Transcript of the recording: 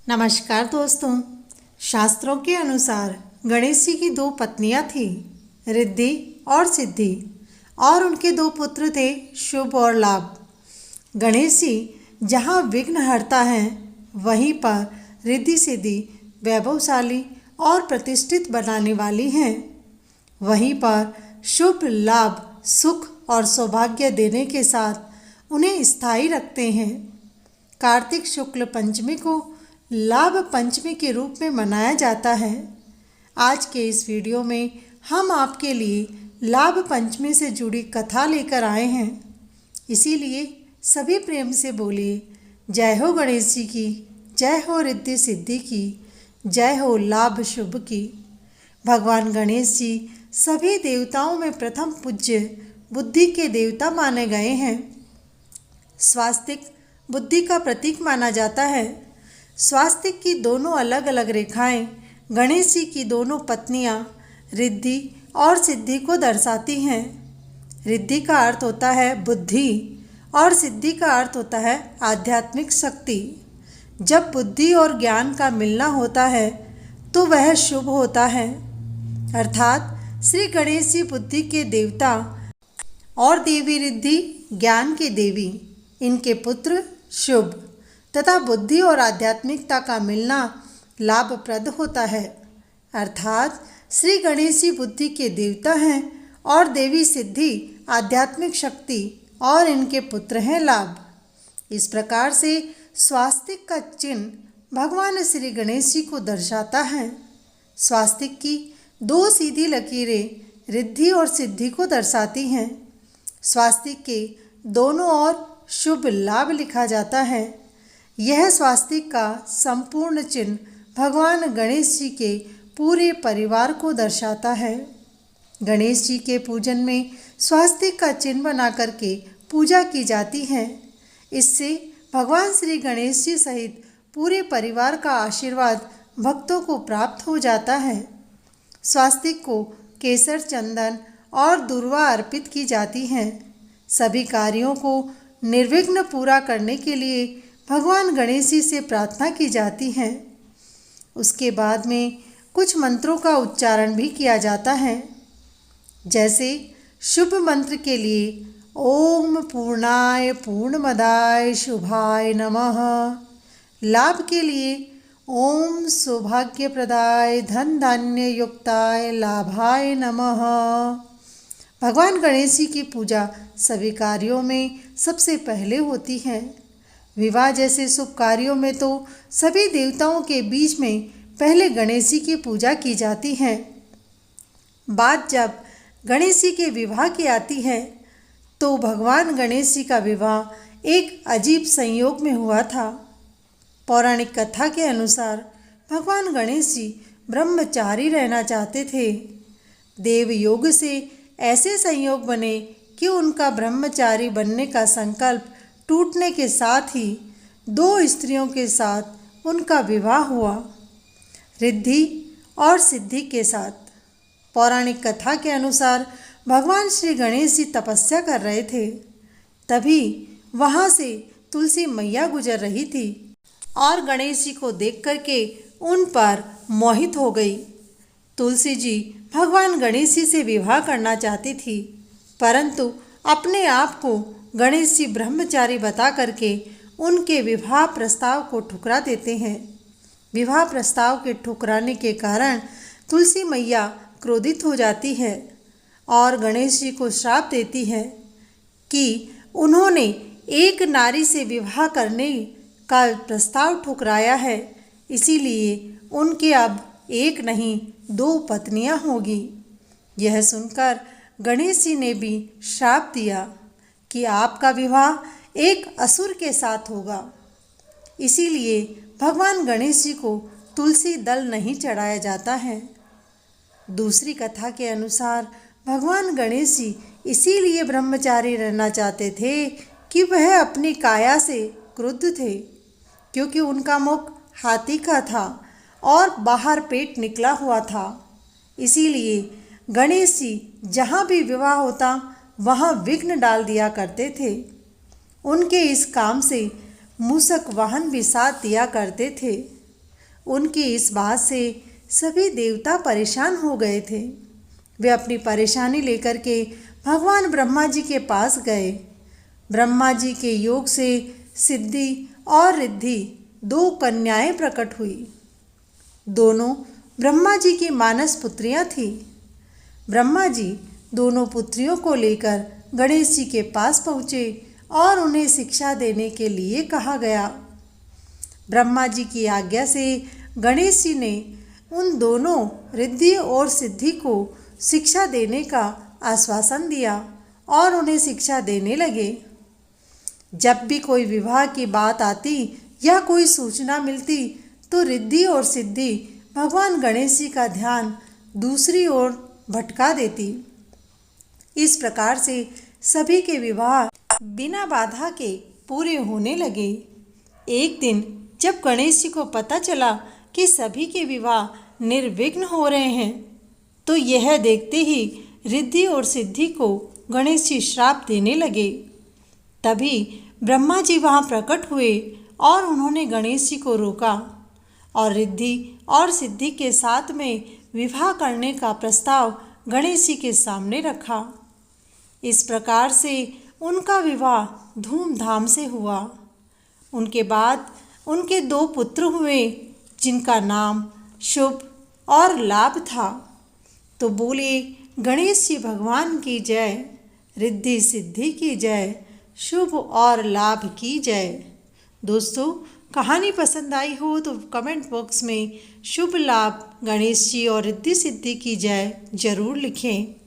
नमस्कार दोस्तों। शास्त्रों के अनुसार गणेश जी की दो पत्नियां थीं, रिद्धि और सिद्धि, और उनके दो पुत्र थे, शुभ और लाभ। गणेश जी जहाँ विघ्नहर्ता हैं, वहीं पर रिद्धि सिद्धि वैभवशाली और प्रतिष्ठित बनाने वाली हैं। वहीं पर शुभ लाभ, सुख और सौभाग्य देने के साथ उन्हें स्थायी रखते हैं। कार्तिक शुक्ल पंचमी को लाभ पंचमी के रूप में मनाया जाता है। आज के इस वीडियो में हम आपके लिए लाभ पंचमी से जुड़ी कथा लेकर आए हैं। इसीलिए सभी प्रेम से बोलिए, जय हो गणेश जी की, जय हो रिद्धि सिद्धि की, जय हो लाभ शुभ की। भगवान गणेश जी सभी देवताओं में प्रथम पूज्य बुद्धि के देवता माने गए हैं। स्वास्तिक बुद्धि का प्रतीक माना जाता है। स्वास्तिक की दोनों अलग अलग रेखाएं गणेश जी की दोनों पत्नियां रिद्धि और सिद्धि को दर्शाती हैं। रिद्धि का अर्थ होता है बुद्धि और सिद्धि का अर्थ होता है आध्यात्मिक शक्ति। जब बुद्धि और ज्ञान का मिलना होता है तो वह शुभ होता है। अर्थात श्री गणेश जी बुद्धि के देवता और देवी रिद्धि ज्ञान के देवी, इनके पुत्र शुभ, तथा बुद्धि और आध्यात्मिकता का मिलना लाभप्रद होता है। अर्थात श्री गणेश जी बुद्धि के देवता हैं और देवी सिद्धि आध्यात्मिक शक्ति, और इनके पुत्र हैं लाभ। इस प्रकार से स्वास्तिक का चिन्ह भगवान श्री गणेश जी को दर्शाता है। स्वास्तिक की दो सीधी लकीरें रिद्धि और सिद्धि को दर्शाती हैं। स्वास्तिक के दोनों ओर शुभ लाभ लिखा जाता है। यह स्वास्तिक का संपूर्ण चिन्ह भगवान गणेश जी के पूरे परिवार को दर्शाता है। गणेश जी के पूजन में स्वास्तिक का चिन्ह बना करके पूजा की जाती है। इससे भगवान श्री गणेश जी सहित पूरे परिवार का आशीर्वाद भक्तों को प्राप्त हो जाता है। स्वास्तिक को केसर, चंदन और दूर्वा अर्पित की जाती हैं। सभी कार्यों को निर्विघ्न पूरा करने के लिए भगवान गणेश जी से प्रार्थना की जाती है। उसके बाद में कुछ मंत्रों का उच्चारण भी किया जाता है। जैसे शुभ मंत्र के लिए ओम पूर्णाय पूर्णमदाय शुभाय नमः। लाभ के लिए ओम सौभाग्यप्रदाय धन धान्य युक्ताय लाभाय नमः। भगवान गणेश जी की पूजा सभी कार्यों में सबसे पहले होती है। विवाह जैसे शुभ कार्यों में तो सभी देवताओं के बीच में पहले गणेश जी की पूजा की जाती है। बात जब गणेश जी के विवाह की आती है तो भगवान गणेश जी का विवाह एक अजीब संयोग में हुआ था। पौराणिक कथा के अनुसार भगवान गणेश जी ब्रह्मचारी रहना चाहते थे। देवयोग से ऐसे संयोग बने कि उनका ब्रह्मचारी बनने का संकल्प टूटने के साथ ही दो स्त्रियों के साथ उनका विवाह हुआ, रिद्धि और सिद्धि के साथ। पौराणिक कथा के अनुसार भगवान श्री गणेश जी तपस्या कर रहे थे। तभी वहाँ से तुलसी मैया गुजर रही थी और गणेश जी को देख करके उन पर मोहित हो गई। तुलसी जी भगवान गणेश जी से विवाह करना चाहती थी, परंतु अपने आप को गणेश जी ब्रह्मचारी बता करके उनके विवाह प्रस्ताव को ठुकरा देते हैं। विवाह प्रस्ताव के ठुकराने के कारण तुलसी मैया क्रोधित हो जाती है और गणेश जी को श्राप देती है कि उन्होंने एक नारी से विवाह करने का प्रस्ताव ठुकराया है, इसीलिए उनके अब एक नहीं दो पत्नियां होगी। यह सुनकर गणेश जी ने भी श्राप दिया कि आपका विवाह एक असुर के साथ होगा। इसीलिए भगवान गणेश जी को तुलसी दल नहीं चढ़ाया जाता है। दूसरी कथा के अनुसार भगवान गणेश जी इसीलिए ब्रह्मचारी रहना चाहते थे कि वह अपनी काया से क्रुद्ध थे, क्योंकि उनका मुख हाथी का था और बाहर पेट निकला हुआ था। इसीलिए गणेश जी जहाँ भी विवाह होता वहाँ विघ्न डाल दिया करते थे। उनके इस काम से मूषक वाहन भी साथ दिया करते थे। उनकी इस बात से सभी देवता परेशान हो गए थे। वे अपनी परेशानी लेकर के भगवान ब्रह्मा जी के पास गए। ब्रह्मा जी के योग से सिद्धि और रिद्धि दो कन्याएं प्रकट हुई। दोनों ब्रह्मा जी की मानस पुत्रियां थीं। ब्रह्मा जी दोनों पुत्रियों को लेकर गणेश जी के पास पहुँचे और उन्हें शिक्षा देने के लिए कहा गया। ब्रह्मा जी की आज्ञा से गणेश जी ने उन दोनों रिद्धि और सिद्धि को शिक्षा देने का आश्वासन दिया और उन्हें शिक्षा देने लगे। जब भी कोई विवाह की बात आती या कोई सूचना मिलती तो रिद्धि और सिद्धि भगवान गणेश जी का ध्यान दूसरी ओर भटका देती। इस प्रकार से सभी के विवाह बिना बाधा के पूरे होने लगे। एक दिन जब गणेश जी को पता चला कि सभी के विवाह निर्विघ्न हो रहे हैं तो यह देखते ही रिद्धि और सिद्धि को गणेश जी श्राप देने लगे। तभी ब्रह्मा जी वहाँ प्रकट हुए और उन्होंने गणेश जी को रोका और रिद्धि और सिद्धि के साथ में विवाह करने का प्रस्ताव गणेश जी के सामने रखा। इस प्रकार से उनका विवाह धूमधाम से हुआ। उनके बाद उनके दो पुत्र हुए जिनका नाम शुभ और लाभ था। तो बोले गणेश जी भगवान की जय, रिद्धि सिद्धि की जय, शुभ और लाभ की जय। दोस्तों, कहानी पसंद आई हो तो कमेंट बॉक्स में शुभ लाभ गणेश जी और रिद्धि सिद्धि की जय जरूर लिखें।